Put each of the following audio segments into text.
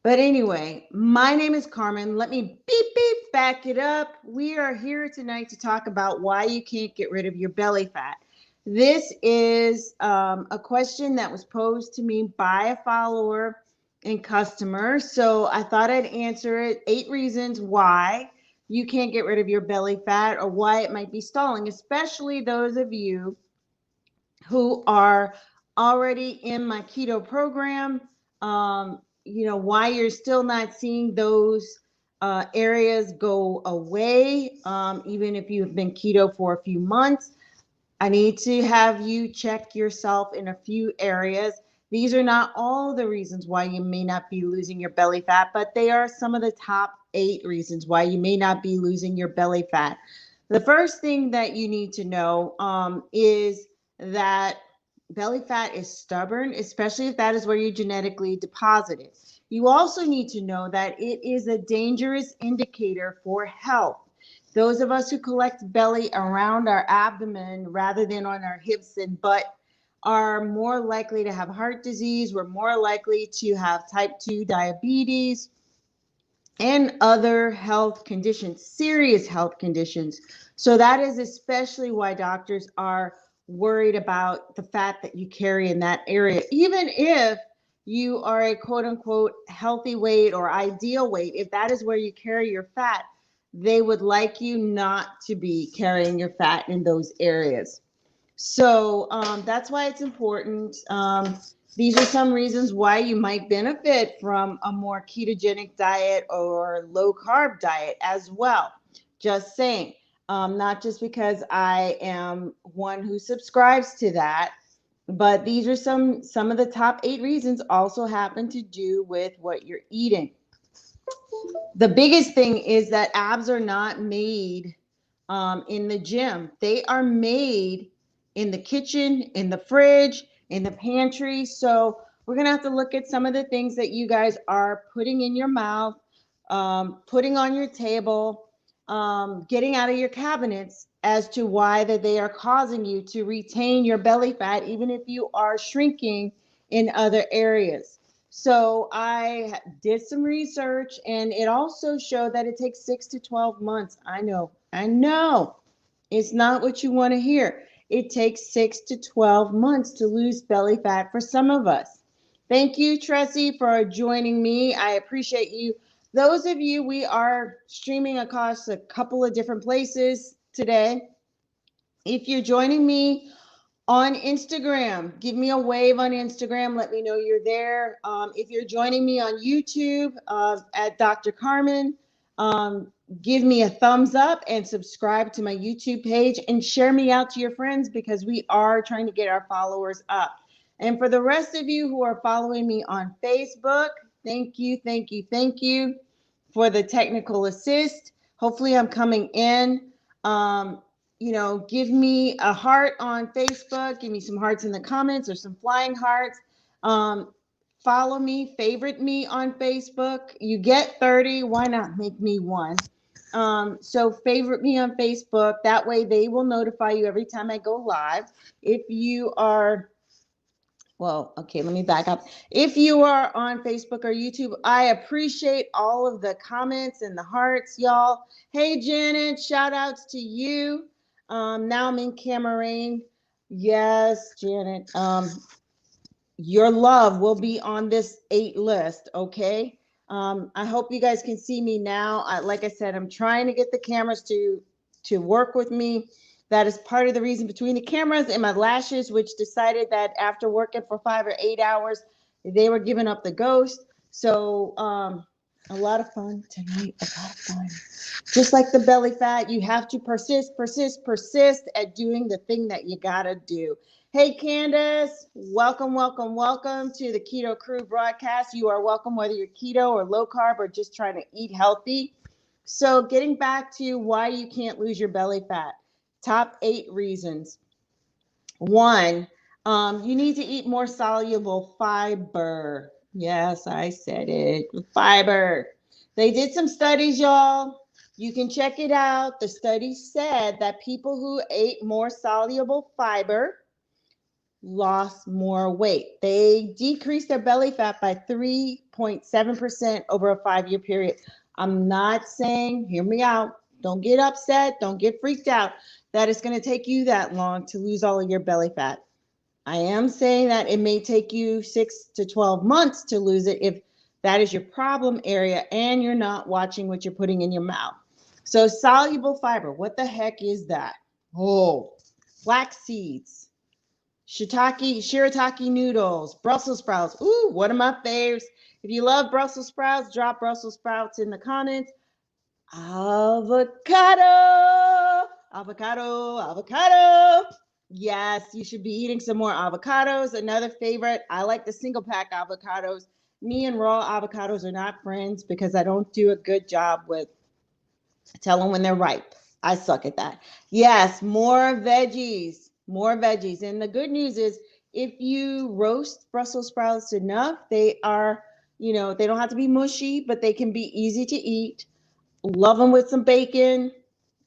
But anyway, my name is Carmen. Let me beep beep back it up. We are here tonight to talk about why you can't get rid of your belly fat. This is a question that was posed to me by a follower and customer. So I thought I'd answer it. 8 reasons why you can't get rid of your belly fat or why it might be stalling, especially those of you who are already in my keto program. Why you're still not seeing those areas go away, even if you've been keto for a few months. I need to have you check yourself in a few areas. These are not all the reasons why you may not be losing your belly fat, but they are some of the top 8 reasons why you may not be losing your belly fat. The first thing that you need to know is that belly fat is stubborn, especially if that is where you genetically deposited. You also need to know that it is a dangerous indicator for health. Those of us who collect belly around our abdomen rather than on our hips and butt are more likely to have heart disease. We're more likely to have type 2 diabetes and other health conditions, serious health conditions. So that is especially why doctors are worried about the fat that you carry in that area. Even if you are a quote unquote healthy weight or ideal weight, if that is where you carry your fat, they would like you not to be carrying your fat in those areas. So that's why it's important. These are some reasons why you might benefit from a more ketogenic diet or low carb diet as well. Just saying, not just because I am one who subscribes to that, but these are some of the top 8 reasons also happen to do with what you're eating. The biggest thing is that abs are not made in the gym. They are made in the kitchen, in the fridge, in the pantry. So we're going to have to look at some of the things that you guys are putting in your mouth, putting on your table, getting out of your cabinets as to why that they are causing you to retain your belly fat, even if you are shrinking in other areas. So I did some research and it also showed that it takes 6 to 12 months. I know. It's not what you want to hear. It takes 6 to 12 months to lose belly fat for some of us. Thank you, Tressie, for joining me. I appreciate you. Those of you, we are streaming across a couple of different places today. If you're joining me on Instagram, give me a wave on Instagram. Let me know you're there. If you're joining me on YouTube at Dr. Carmen, um, give me a thumbs up and subscribe to my YouTube page and share me out to your friends because we are trying to get our followers up. And for the rest of you who are following me on Facebook, thank you, thank you, thank you for the technical assist. Hopefully, I'm coming in. Um, give me a heart on Facebook. Give me some hearts in the comments or some flying hearts. Um, Follow me, favorite me on Facebook. You get 30. Why not make me one? So favorite me on Facebook. That way they will notify you every time I go live. If you are well, okay, let me back up. If you are on Facebook or YouTube, I appreciate all of the comments and the hearts, y'all. Hey, Janet, shout outs to you. Now I'm in Cameroon. Yes, Janet. Your love will be on this 8 list, okay? I hope you guys can see me now. Like I said, I'm trying to get the cameras to work with me. That is part of the reason between the cameras and my lashes, which decided that after working for 5 or 8 hours, they were giving up the ghost. So a lot of fun tonight. A lot of fun. Just like the belly fat, you have to persist, persist, persist at doing the thing that you gotta do. Hey, Candace, welcome, welcome, welcome to the Keto Crew broadcast. You are welcome whether you're keto or low carb or just trying to eat healthy. So, getting back to why you can't lose your belly fat, top 8 reasons. One, you need to eat more soluble fiber. Yes, I said it. Fiber. They did some studies, y'all. You can check it out. The study said that people who ate more soluble fiber lost more weight. They decreased their belly fat by 3.7% over a 5-year period. I'm not saying, hear me out, don't get upset, don't get freaked out, that it's going to take you that long to lose all of your belly fat. I am saying that it may take you 6 to 12 months to lose it if that is your problem area and you're not watching what you're putting in your mouth. So soluble fiber, what the heck is that? Oh, flax seeds, shiitake noodles, Brussels sprouts. Ooh, one of my faves. If you love Brussels sprouts, drop Brussels sprouts in the comments. Avocado, avocado, avocado. Yes, you should be eating some more avocados. Another favorite, I like the single pack avocados. Me and raw avocados are not friends because I don't do a good job with telling when they're ripe. I suck at that. Yes, more veggies, more veggies. And the good news is if you roast Brussels sprouts enough, they are, they don't have to be mushy, but they can be easy to eat. Love them with some bacon,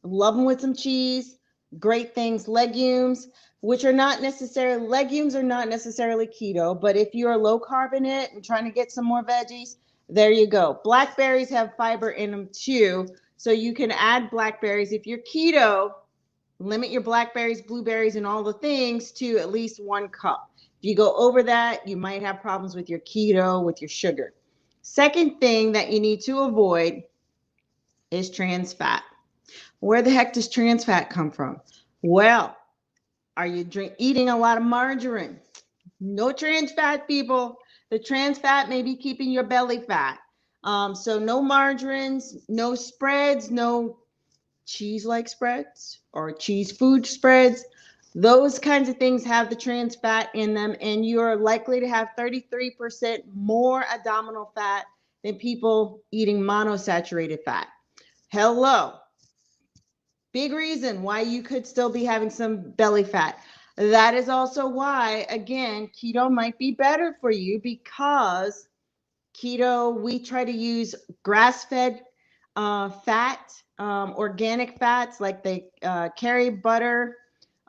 love them with some cheese. Great things. Legumes, which are not necessarily, legumes are not necessarily keto, but if you're low carb in it and trying to get some more veggies, there you go. Blackberries have fiber in them too, so you can add blackberries. If you're keto, limit your blackberries, blueberries, and all the things to at least 1 cup. If you go over that, you might have problems with your keto, with your sugar. Second thing that you need to avoid is trans fat. Where the heck does trans fat come from? Well, are you eating a lot of margarine? No trans fat, people. The trans fat may be keeping your belly fat. So no margarines, no spreads, no cheese-like spreads or cheese food spreads. Those kinds of things have the trans fat in them, and you're likely to have 33% more abdominal fat than people eating monosaturated fat. Hello. Big reason why you could still be having some belly fat. That is also why, again, keto might be better for you because keto, we try to use grass-fed fat, organic fats like they carry butter,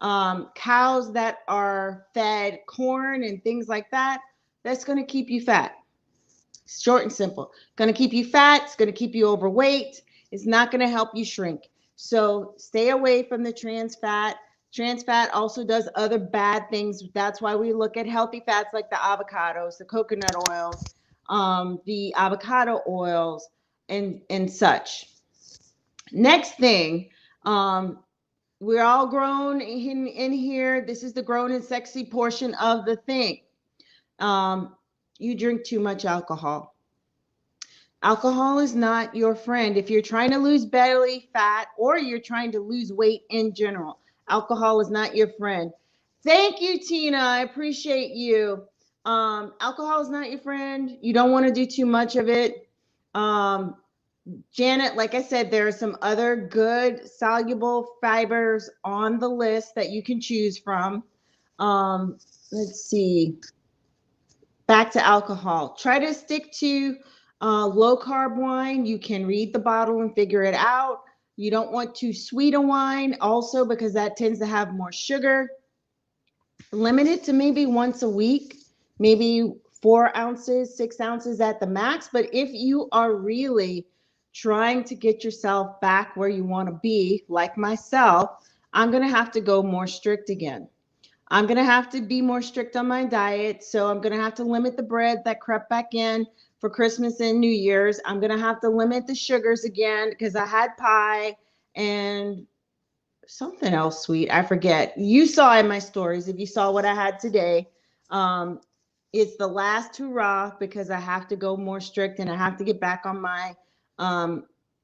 cows that are fed corn and things like that. That's going to keep you fat. Short and simple. Going to keep you fat. It's going to keep you overweight. It's not going to help you shrink. So stay away from the trans fat. Trans fat also does other bad things. That's why we look at healthy fats like the avocados, the coconut oils, the avocado oils, and such. Next thing, we're all grown in here. This is the grown and sexy portion of the thing. You drink too much alcohol. Alcohol is not your friend. If you're trying to lose belly fat or you're trying to lose weight in general, alcohol is not your friend. Thank you, Tina. I appreciate you. Alcohol is not your friend. You don't want to do too much of it. Janet, like I said, there are some other good soluble fibers on the list that you can choose from. Let's see. Back to alcohol. Try to stick to low carb wine. You can read the bottle and figure it out. You don't want too sweet a wine also because that tends to have more sugar. Limit it to maybe once a week, maybe 4 ounces, 6 ounces at the max. But if you are really trying to get yourself back where you want to be, like myself, I'm going to have to go more strict again. I'm going to have to be more strict on my diet. So I'm going to have to limit the bread that crept back in for Christmas and New Year's. I'm going to have to limit the sugars again because I had pie and something else sweet. I forget. You saw in my stories, if you saw what I had today, it's the last hurrah because I have to go more strict and I have to get back on my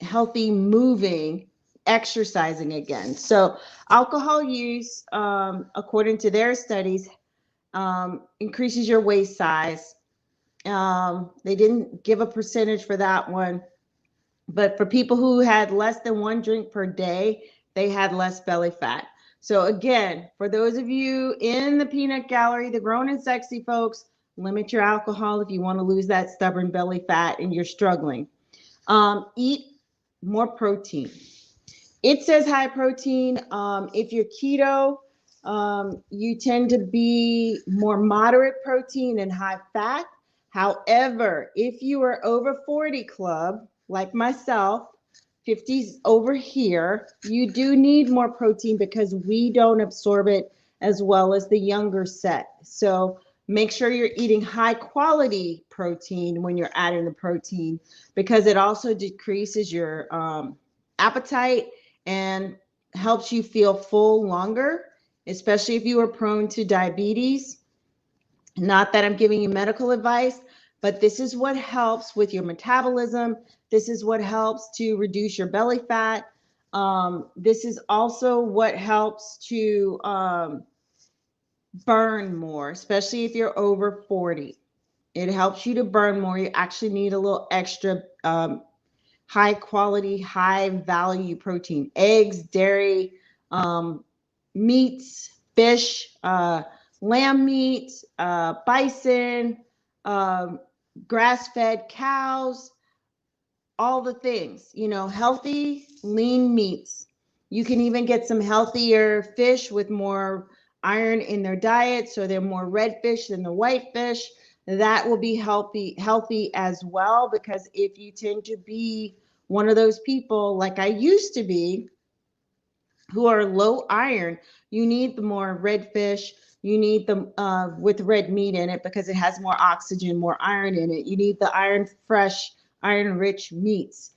healthy moving exercising again. So alcohol use, according to their studies, increases your waist size. They didn't give a percentage for that one, but for people who had less than 1 drink per day, they had less belly fat. So again, for those of you in the peanut gallery, the grown and sexy folks, limit your alcohol if you want to lose that stubborn belly fat and you're struggling. Eat more protein. It says high protein. If you're keto, You tend to be more moderate protein and high fat. However, if you are over 40 club, like myself, 50s over here, you do need more protein because we don't absorb it as well as the younger set. So make sure you're eating high quality protein when you're adding the protein, because it also decreases your appetite and helps you feel full longer, especially if you are prone to diabetes. Not that I'm giving you medical advice, but this is what helps with your metabolism. This is what helps to reduce your belly fat. This is also what helps to burn more, especially if you're over 40. It helps you to burn more. You actually need a little extra high quality, high value protein: eggs, dairy, meats, fish, lamb meat, bison, um, grass fed cows, all the things, healthy, lean meats. You can even get some healthier fish with more iron in their diet, so they're more red fish than the white fish. That will be healthy as well, because if you tend to be one of those people like I used to be, who are low iron, you need the more red fish. You need them with red meat in it because it has more oxygen, more iron in it. You need the fresh, iron rich meats,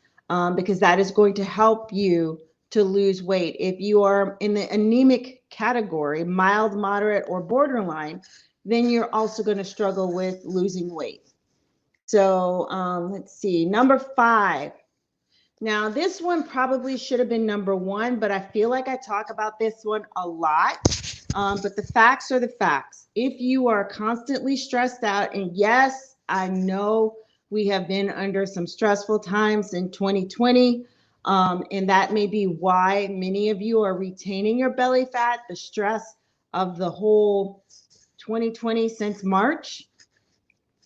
because that is going to help you to lose weight. If you are in the anemic category, mild, moderate, or borderline, then you're also going to struggle with losing weight. So let's see, number 5. Now, this one probably should have been number 1, but I feel like I talk about this one a lot. But the facts are the facts. If you are constantly stressed out, and yes, I know we have been under some stressful times in 2020, and that may be why many of you are retaining your belly fat, the stress of the whole 2020 since March.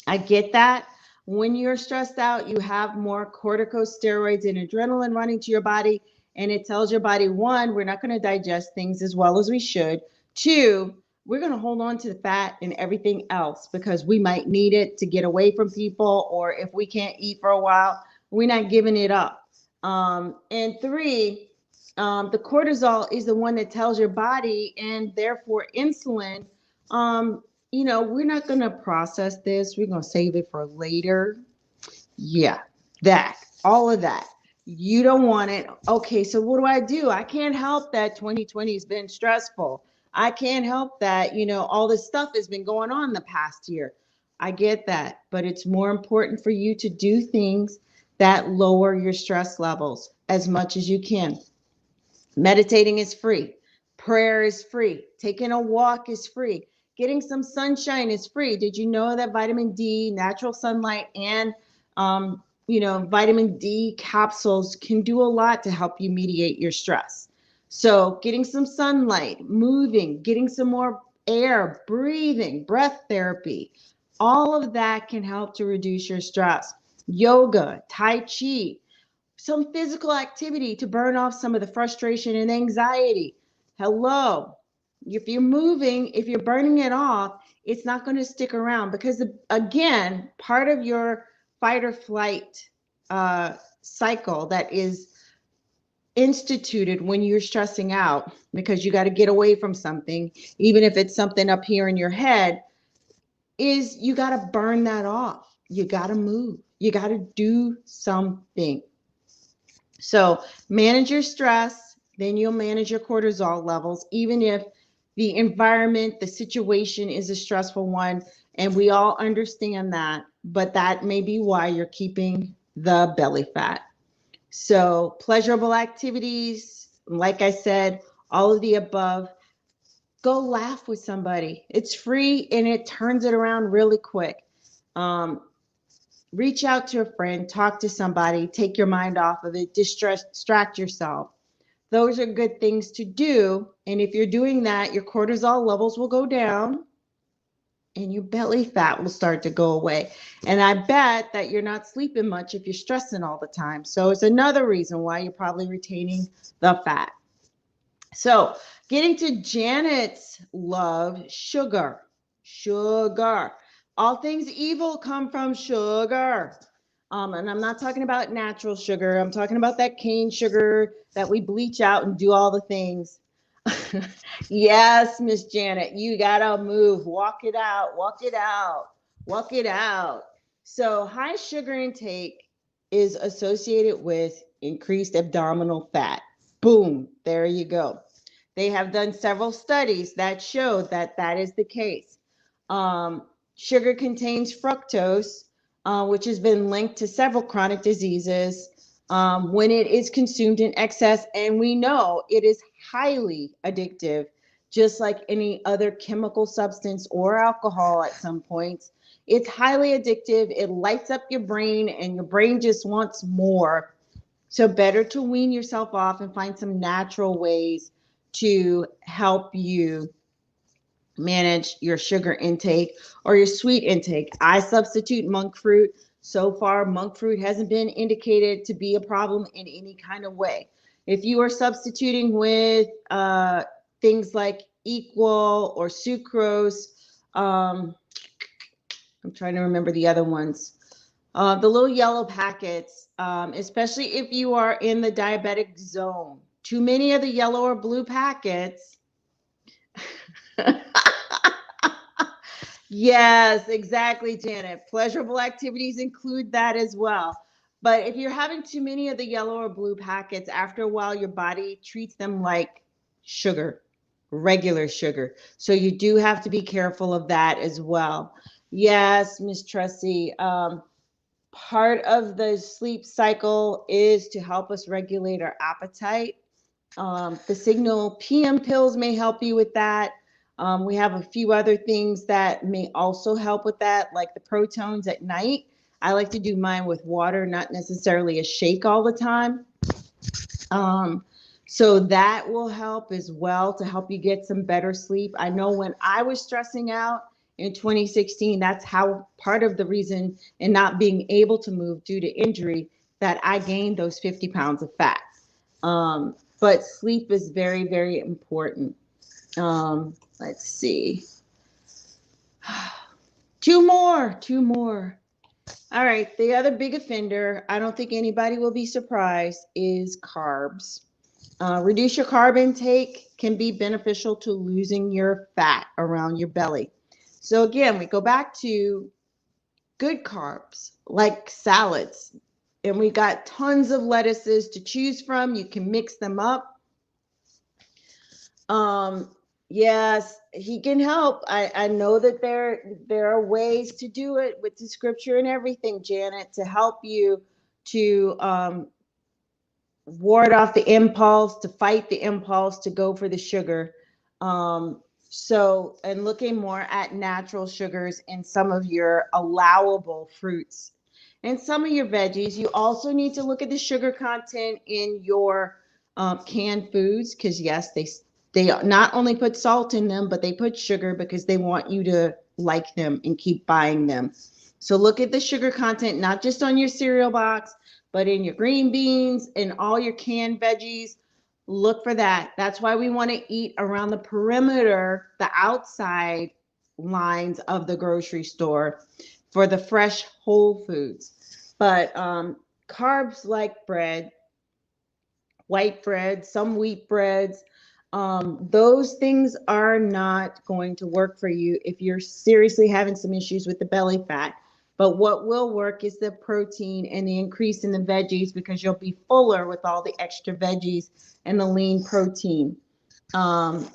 I get that. When you're stressed out, you have more corticosteroids and adrenaline running to your body, and it tells your body, 1, we're not going to digest things as well as we should. 2, we're going to hold on to the fat and everything else because we might need it to get away from people, or if we can't eat for a while, we're not giving it up. And 3, the cortisol is the one that tells your body, and therefore insulin, we're not going to process this. We're going to save it for later. Yeah, all of that. You don't want it. Okay, so what do? I can't help that 2020 has been stressful. I can't help that, all this stuff has been going on the past year. I get that, but it's more important for you to do things that lower your stress levels as much as you can. Meditating is free. Prayer is free. Taking a walk is free. Getting some sunshine is free. Did you know that vitamin D, natural sunlight, and vitamin D capsules can do a lot to help you mediate your stress? So getting some sunlight, moving, getting some more air, breathing, breath therapy, all of that can help to reduce your stress. Yoga, Tai Chi, some physical activity to burn off some of the frustration and anxiety. Hello. If you're moving, if you're burning it off, it's not going to stick around, because, again, part of your fight or flight cycle that is instituted when you're stressing out, because you got to get away from something, even if it's something up here in your head, is you got to burn that off. You got to move. You got to do something. So manage your stress, then you'll manage your cortisol levels, even if the environment, the situation is a stressful one. And we all understand that, but that may be why you're keeping the belly fat. So pleasurable activities, like I said, all of the above. Go laugh with somebody. It's free and it turns it around really quick. Reach out to a friend, talk to somebody, take your mind off of it, distract yourself. Those are good things to do. And if you're doing that, your cortisol levels will go down and your belly fat will start to go away. And I bet that you're not sleeping much if you're stressing all the time. So it's another reason why you're probably retaining the fat. So, getting to Janet's love, sugar. Sugar. All things evil come from sugar. And I'm not talking about natural sugar. I'm talking about that cane sugar that we bleach out and do all the things. Yes, Miss Janet, you gotta move. Walk it out. Walk it out. Walk it out. So, high sugar intake is associated with increased abdominal fat. Boom, there you go. They have done several studies that show that that is the case. Um, Sugar contains fructose, which has been linked to several chronic diseases when it is consumed in excess. And we know it is highly addictive, just like any other chemical substance or alcohol at some points. It's highly addictive. It lights up your brain, and your brain just wants more. So better to wean yourself off and find some natural ways to help you manage your sugar intake or your sweet intake. I substitute monk fruit. So far, monk fruit hasn't been indicated to be a problem in any kind of way. If you are substituting with things like equal or sucrose, I'm trying to remember the other ones. The little yellow packets, especially if you are in the diabetic zone. Too many of the yellow or blue packets. Yes, exactly, Janet. Pleasurable activities include that as well. But if you're having too many of the yellow or blue packets, after a while, your body treats them like sugar, regular sugar. So you do have to be careful of that as well. Yes, Miss Trusty. Part of the sleep cycle is to help us regulate our appetite. The Signal PM pills may help you with that. We have a few other things that may also help with that, like the Protones at night. I like to do mine with water, not necessarily a shake all the time. Um, so that will help as well to help you get some better sleep. I know when I was stressing out in 2016, that's how part of the reason in not being able to move due to injury that I gained those 50 pounds of fat. But sleep is very, very important. Let's see. Two more. All right. The other big offender, I don't think anybody will be surprised, is carbs. Reduce your carb intake can be beneficial to losing your fat around your belly. So again, we go back to good carbs like salads, and we got tons of lettuces to choose from. You can mix them up. Um, yes, he can help. I know that there are ways to do it with the scripture and everything, Janet, to help you to ward off the impulse, to fight the impulse to go for the sugar. And looking more at natural sugars in some of your allowable fruits and some of your veggies. You also need to look at the sugar content in your canned foods because, yes, they not only put salt in them, but they put sugar because they want you to like them and keep buying them. So look at the sugar content, not just on your cereal box, but in your green beans and all your canned veggies. Look for that. That's why we want to eat around the perimeter, the outside lines of the grocery store for the fresh whole foods. But carbs like bread, white bread, some wheat breads, those things are not going to work for you if you're seriously having some issues with the belly fat. But what will work is the protein and the increase in the veggies because you'll be fuller with all the extra veggies and the lean protein. Um,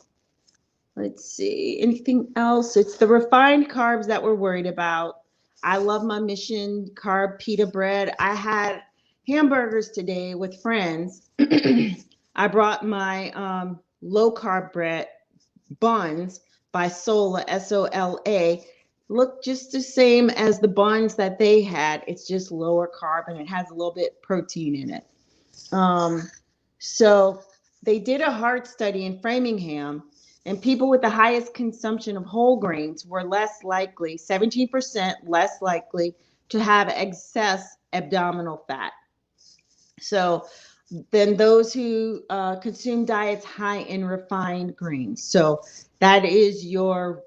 let's see, anything else? It's the refined carbs that we're worried about. I love my Mission Carb pita bread. I had hamburgers today with friends. I brought my low carb bread buns by Sola, Sola. Look just the same as the buns that they had. It's just lower carb and it has a little bit protein in it. Um, so they did a heart study in Framingham, and people with the highest consumption of whole grains were less likely, 17% less likely to have excess abdominal fat. So than those who consume diets high in refined grains. So that is your,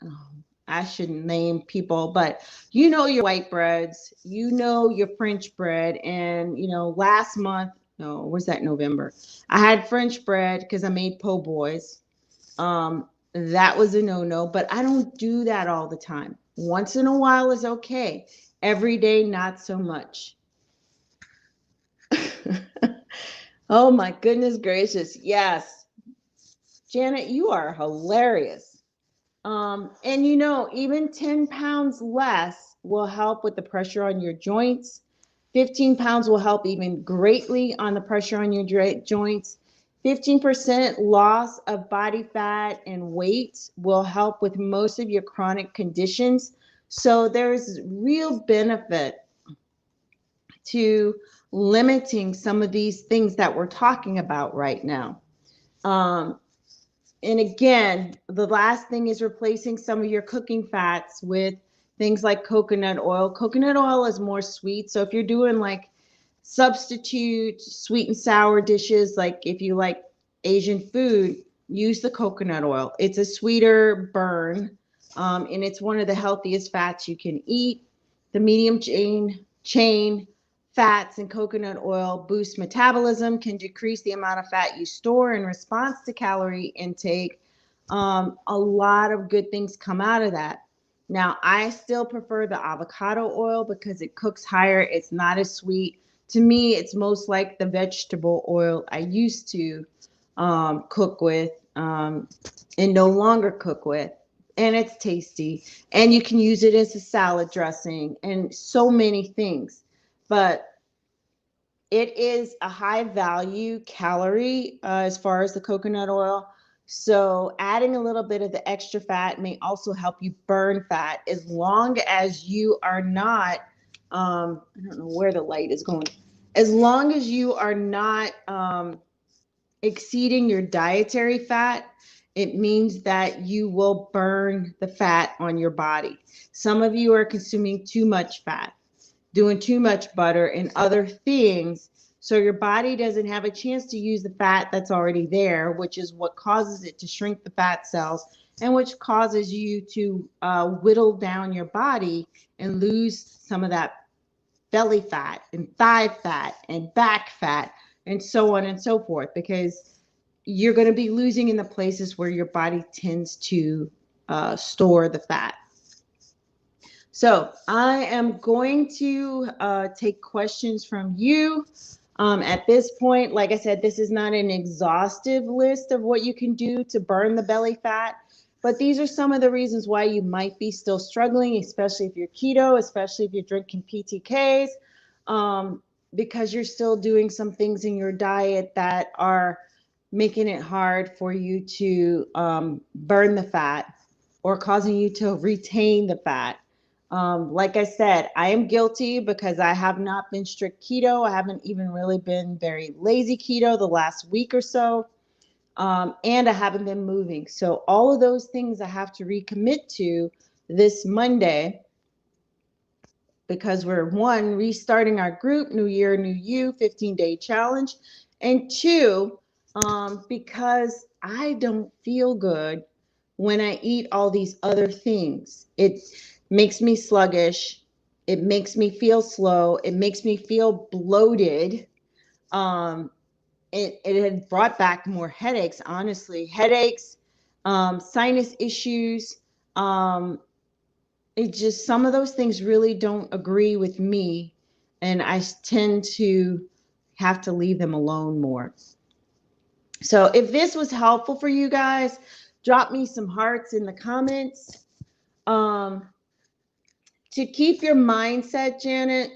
oh, I shouldn't name people, but you know your white breads, you know your French bread, and you know last month, no, was that November? I had French bread because I made po' boys. That was a no-no, but I don't do that all the time. Once in a while is okay. Every day, not so much. Oh my goodness gracious. Yes. Janet, you are hilarious. And you know, even 10 pounds less will help with the pressure on your joints. 15 pounds will help even greatly on the pressure on your joints. 15% loss of body fat and weight will help with most of your chronic conditions. So there's real benefit to limiting some of these things that we're talking about right now. Um, and again, the last thing is replacing some of your cooking fats with things like coconut oil. Coconut oil is more sweet. So if you're doing like substitute sweet and sour dishes, like if you like Asian food, use the coconut oil. It's a sweeter burn, and it's one of the healthiest fats you can eat. The medium chain fats in coconut oil boost metabolism, can decrease the amount of fat you store in response to calorie intake. A lot of good things come out of that. Now, I still prefer the avocado oil because it cooks higher. It's not as sweet. To me, it's most like the vegetable oil I used to cook with and no longer cook with. And it's tasty. And you can use it as a salad dressing and so many things. But it is a high value calorie as far as the coconut oil. So adding a little bit of the extra fat may also help you burn fat as long as you are not, I don't know where the light is going, as long as you are not exceeding your dietary fat. It means that you will burn the fat on your body. Some of you are consuming too much fat, doing too much butter and other things. So your body doesn't have a chance to use the fat that's already there, which is what causes it to shrink the fat cells and which causes you to whittle down your body and lose some of that belly fat and thigh fat and back fat and so on and so forth, because you're going to be losing in the places where your body tends to store the fat. So I am going to take questions from you. At this point, like I said, this is not an exhaustive list of what you can do to burn the belly fat, but these are some of the reasons why you might be still struggling, especially if you're keto, especially if you're drinking PTKs, because you're still doing some things in your diet that are making it hard for you to burn the fat or causing you to retain the fat. Like I said, I am guilty because I have not been strict keto. I haven't even really been very lazy keto the last week or so. And I haven't been moving. So all of those things I have to recommit to this Monday, because we're one, restarting our group, New Year, New You, 15-day challenge. And two, because I don't feel good when I eat all these other things. It makes me sluggish. It makes me feel slow. It makes me feel bloated. It had brought back more headaches, honestly. Headaches, sinus issues. It just, some of those things really don't agree with me, and I tend to have to leave them alone more. So if this was helpful for you guys, drop me some hearts in the comments. To keep your mindset, Janet,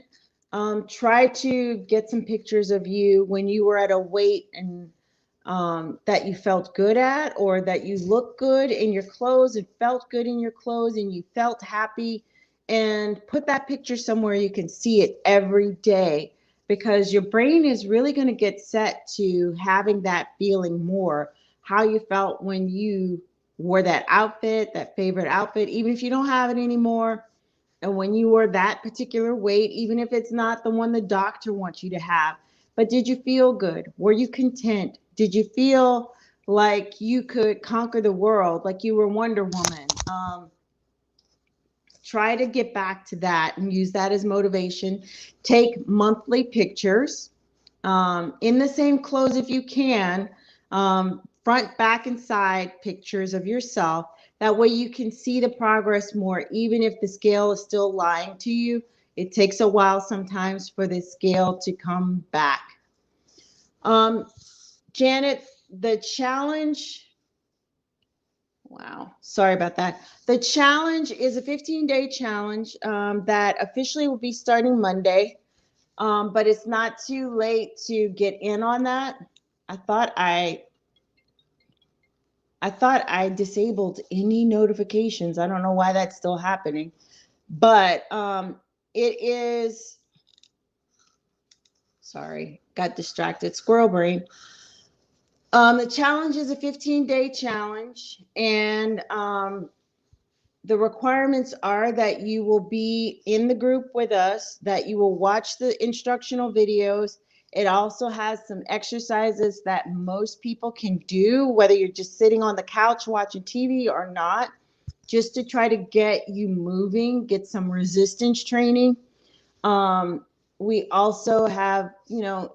try to get some pictures of you when you were at a weight and that you felt good at, or that you looked good in your clothes and felt good in your clothes and you felt happy, and put that picture somewhere you can see it every day, because your brain is really going to get set to having that feeling more, how you felt when you wore that outfit, that favorite outfit, even if you don't have it anymore. And when you were that particular weight, even if it's not the one the doctor wants you to have, but did you feel good? Were you content? Did you feel like you could conquer the world, like you were Wonder Woman? Try to get back to that and use that as motivation. Take monthly pictures in the same clothes if you can, front, back, and side pictures of yourself. That way you can see the progress more, even if the scale is still lying to you. It takes a while sometimes for the scale to come back. Janet, the challenge, wow, sorry about that. The challenge is a 15-day challenge that officially will be starting Monday, but it's not too late to get in on that. I thought I disabled any notifications. I don't know why that's still happening, but it is, sorry, got distracted, squirrel brain. The challenge is a 15-day challenge, and the requirements are that you will be in the group with us, that you will watch the instructional videos. It also has some exercises that most people can do, whether you're just sitting on the couch watching TV or not, just to try to get you moving, get some resistance training. We also have,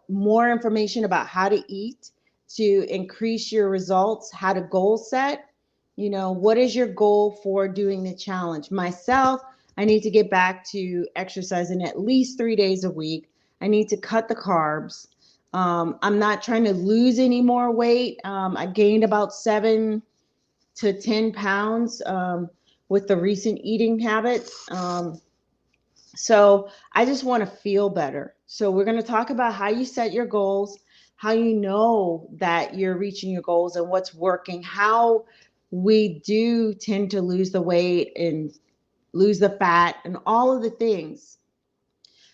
more information about how to eat to increase your results, how to goal set. What is your goal for doing the challenge? Myself, I need to get back to exercising at least 3 days a week. I need to cut the carbs. I'm not trying to lose any more weight. I gained about 7 to 10 pounds with the recent eating habits. So I just want to feel better. So we're going to talk about how you set your goals, how you know that you're reaching your goals and what's working, how we do tend to lose the weight and lose the fat and all of the things.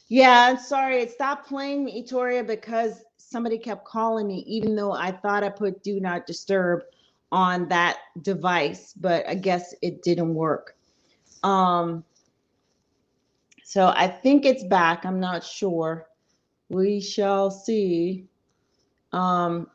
Yeah, I'm sorry. It stopped playing, Etoria, because somebody kept calling me, even though I thought I put do not disturb on that device, but I guess it didn't work. So I think it's back. I'm not sure. We shall see. What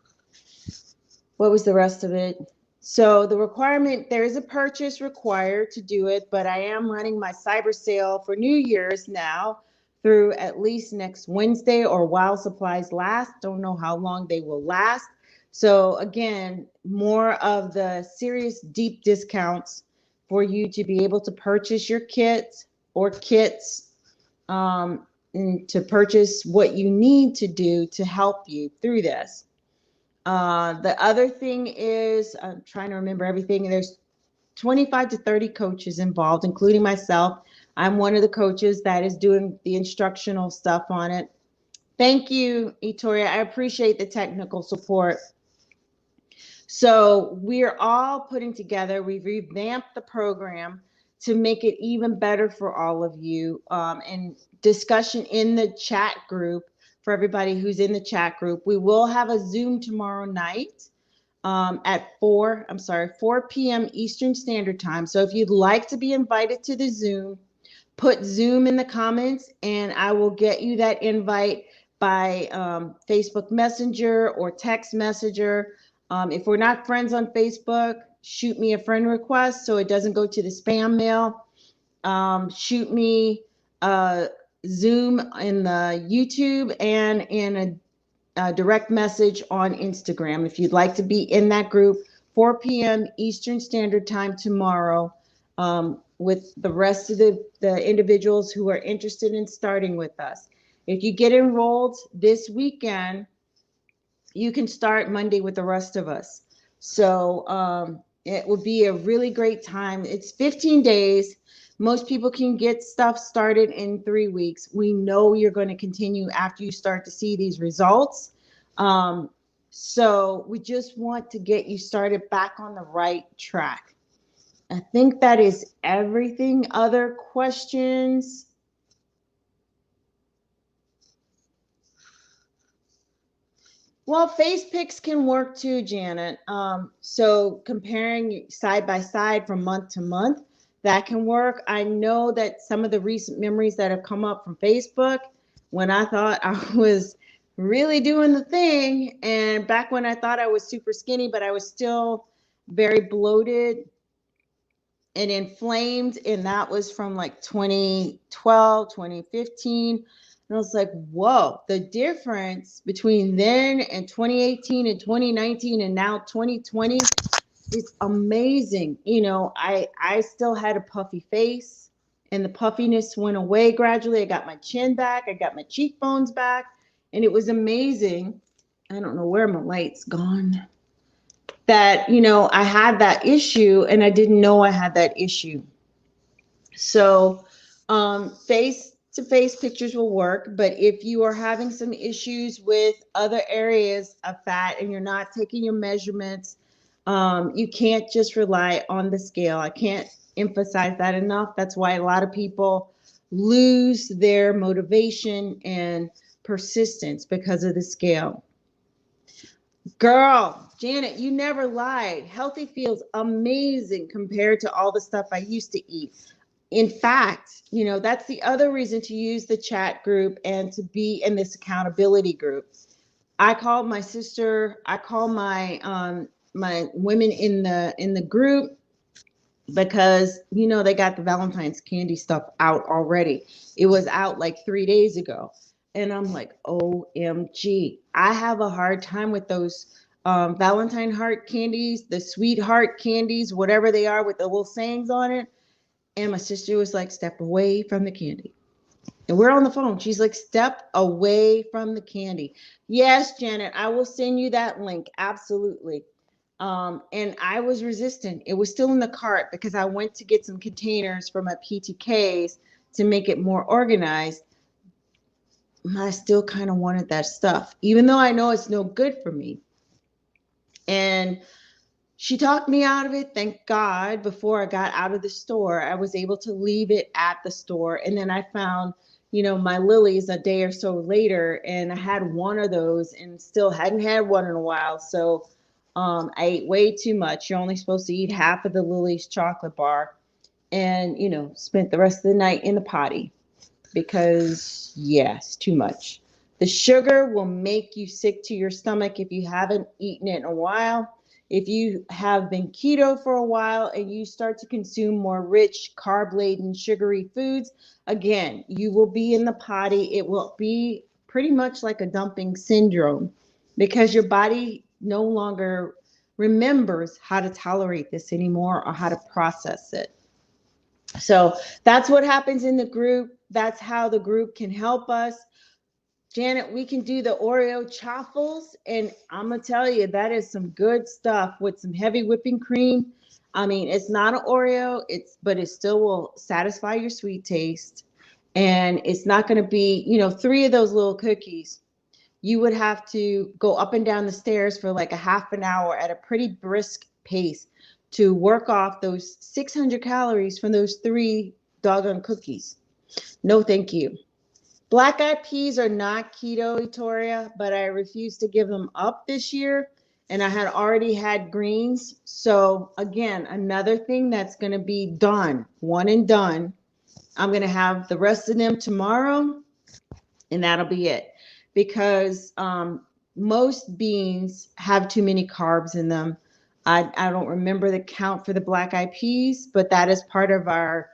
was the rest of it? So the requirement, there is a purchase required to do it, but I am running my cyber sale for New Year's now through at least next Wednesday or while supplies last. Don't know how long they will last. So again, more of the serious deep discounts for you to be able to purchase your kit or kits, and to purchase what you need to do to help you through this. The other thing is, I'm trying to remember everything. There's 25 to 30 coaches involved, including myself. I'm one of the coaches that is doing the instructional stuff on it. Thank you, Etoria. I appreciate the technical support. So we're all putting together, we've revamped the program to make it even better for all of you. And discussion in the chat group for everybody who's in the chat group. We will have a Zoom tomorrow night at 4 p.m. Eastern Standard Time. So if you'd like to be invited to the Zoom, put Zoom in the comments and I will get you that invite by Facebook Messenger or text messenger. If we're not friends on Facebook, shoot me a friend request so it doesn't go to the spam mail. Shoot me a Zoom in the YouTube and in a direct message on Instagram. If you'd like to be in that group, 4 p.m. Eastern Standard Time tomorrow, with the rest of the individuals who are interested in starting with us. If you get enrolled this weekend, you can start Monday with the rest of us. So it will be a really great time. It's 15 days. Most people can get stuff started in 3 weeks. We know you're going to continue after you start to see these results. So we just want to get you started back on the right track. I think that is everything. Other questions? Well, face pics can work too, Janet. So comparing side by side from month to month, that can work. I know that some of the recent memories that have come up from Facebook, when I thought I was really doing the thing. And back when I thought I was super skinny, but I was still very bloated and inflamed. And that was from like 2012, 2015. And I was like, whoa, the difference between then and 2018 and 2019 and now 2020 is amazing. You know, I still had a puffy face and the puffiness went away gradually. I got my chin back, I got my cheekbones back, and it was amazing. I don't know where my light's gone. That, you know, I had that issue and I didn't know I had that issue. So, face to face pictures will work, but if you are having some issues with other areas of fat and you're not taking your measurements, you can't just rely on the scale. I can't emphasize that enough. That's why a lot of people lose their motivation and persistence because of the scale. Girl, Janet, you never lied. Healthy feels amazing compared to all the stuff I used to eat. In fact, you know, that's the other reason to use the chat group and to be in this accountability group. I called my sister, I called my women in the group because you know they got the Valentine's candy stuff out already. It was out like 3 days ago. And I'm like, OMG. I have a hard time with those Valentine heart candies, the sweetheart candies, whatever they are with the little sayings on it. And my sister was like, step away from the candy. And we're on the phone. She's like, step away from the candy. Yes, Janet, I will send you that link. Absolutely. And I was resistant. It was still in the cart because I went to get some containers for my PTKs to make it more organized. I still kind of wanted that stuff, even though I know it's no good for me. And she talked me out of it. Thank God. Before I got out of the store, I was able to leave it at the store. And then I found, you know, my lilies a day or so later, and I had one of those and still hadn't had one in a while. So I ate way too much. You're only supposed to eat half of the Lily's chocolate bar, and, you know, spent the rest of the night in the potty because, yes, too much. The sugar will make you sick to your stomach if you haven't eaten it in a while. If you have been keto for a while and you start to consume more rich, carb-laden, sugary foods, again, you will be in the potty. It will be pretty much like a dumping syndrome because your body no longer remembers how to tolerate this anymore or how to process it. So that's what happens in the group. That's how the group can help us. Janet, we can do the Oreo chaffles, and I'm gonna tell you that is some good stuff with some heavy whipping cream. I mean, it's not an Oreo, but it still will satisfy your sweet taste, and it's not gonna be, you know, 3 of those little cookies. You would have to go up and down the stairs for like a half an hour at a pretty brisk pace to work off those 600 calories from those 3 doggone cookies. No, thank you. Black eyed peas are not keto, Etoria, but I refuse to give them up this year. And I had already had greens. So, again, another thing that's going to be done, one and done. I'm going to have the rest of them tomorrow, and that'll be it. Because most beans have too many carbs in them. I don't remember the count for the black eyed peas, but that is part of our,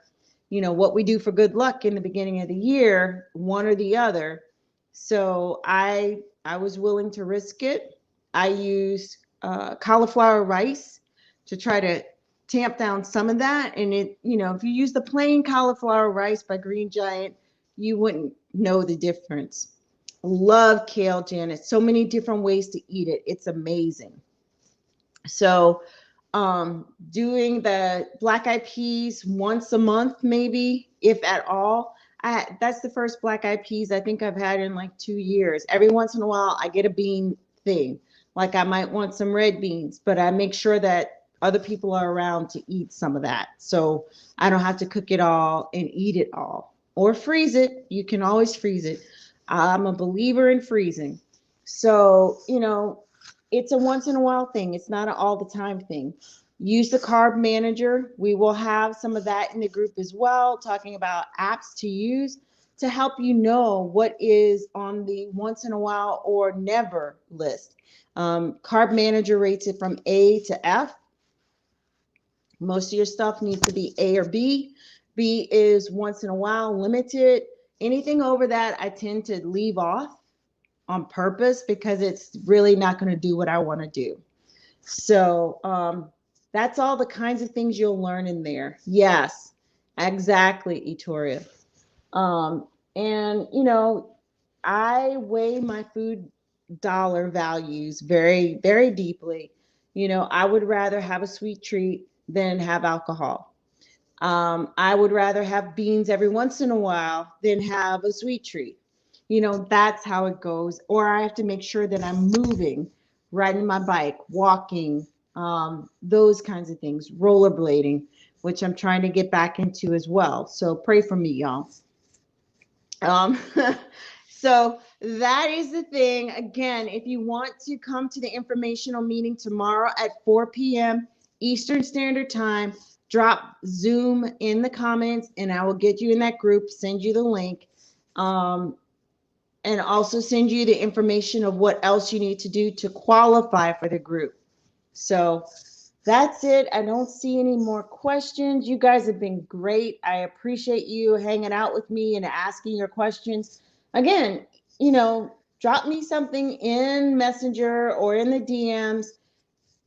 you know, what we do for good luck in the beginning of the year, one or the other. So I was willing to risk it. I used cauliflower rice to try to tamp down some of that. And it, you know, if you use the plain cauliflower rice by Green Giant, you wouldn't know the difference. Love kale, Janet. So many different ways to eat it. It's amazing. So doing the black eyed peas once a month, maybe, if at all. That's the first black eyed peas I think I've had in like 2 years. Every once in a while, I get a bean thing. Like I might want some red beans, but I make sure that other people are around to eat some of that. So I don't have to cook it all and eat it all or freeze it. You can always freeze it. I'm a believer in freezing. So, you know, it's a once in a while thing. It's not an all the time thing. Use the carb manager. We will have some of that in the group as well, talking about apps to use. to help you know what is on the once in a while or never list. Carb Manager rates it from A to F. Most of your stuff needs to be A or B. B is once in a while, limited. Anything over that, I tend to leave off on purpose because it's really not going to do what I want to do. So that's all the kinds of things you'll learn in there. Yes, exactly, Etoria. And, you know, I weigh my food dollar values very, very deeply. You know, I would rather have a sweet treat than have alcohol. I would rather have beans every once in a while than have a sweet treat. You know, that's how it goes. Or I have to make sure that I'm moving, riding my bike, walking, those kinds of things, rollerblading, which I'm trying to get back into as well. So pray for me, y'all. Um, so that is the thing. Again, if you want to come to the informational meeting tomorrow at 4 p.m. Eastern Standard Time, drop Zoom in the comments and I will get you in that group, send you the link, and also send you the information of what else you need to do to qualify for the group. So that's it. I don't see any more questions. You guys have been great. I appreciate you hanging out with me and asking your questions. Again, you know, drop me something in Messenger or in the DMs.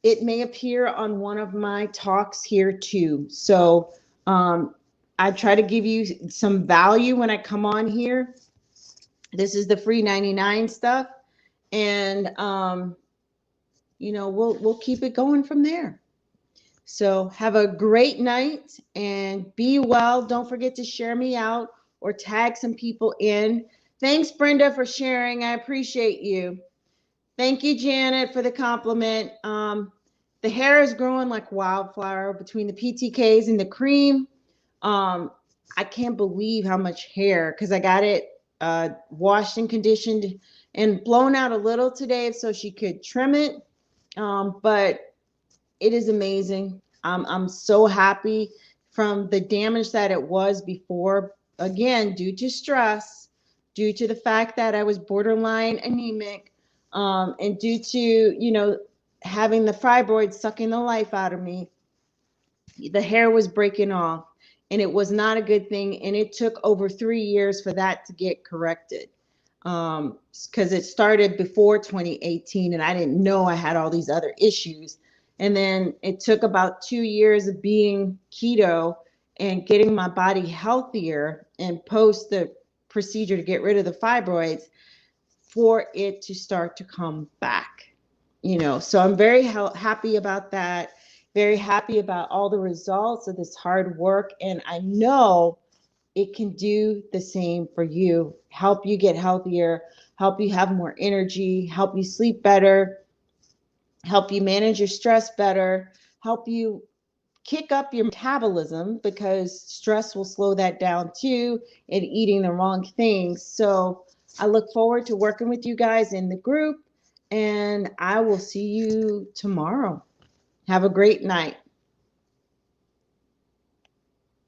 It may appear on one of my talks here too. So I try to give you some value when I come on here. This is the free 99 stuff. And, you know, we'll keep it going from there. So have a great night and be well. Don't forget to share me out or tag some people in. Thanks, Brenda, for sharing. I appreciate you. Thank you, Janet, for the compliment. The hair is growing like wildflower between the PTKs and the cream. I can't believe how much hair, because I got it washed and conditioned and blown out a little today so she could trim it. But it is amazing. I'm so happy from the damage that it was before, again, due to stress, due to the fact that I was borderline anemic, and due to, you know, having the fibroids sucking the life out of me. The hair was breaking off and it was not a good thing. And it took over 3 years for that to get corrected. Because it started before 2018 and I didn't know I had all these other issues. And then it took about 2 years of being keto and getting my body healthier and post the procedure to get rid of the fibroids for it to start to come back. You know, so I'm very happy about that. Very happy about all the results of this hard work. And I know it can do the same for you. Help you get healthier, help you have more energy, help you sleep better, help you manage your stress better, help you kick up your metabolism because stress will slow that down too, and eating the wrong things. So I look forward to working with you guys in the group, and I will see you tomorrow. Have a great night.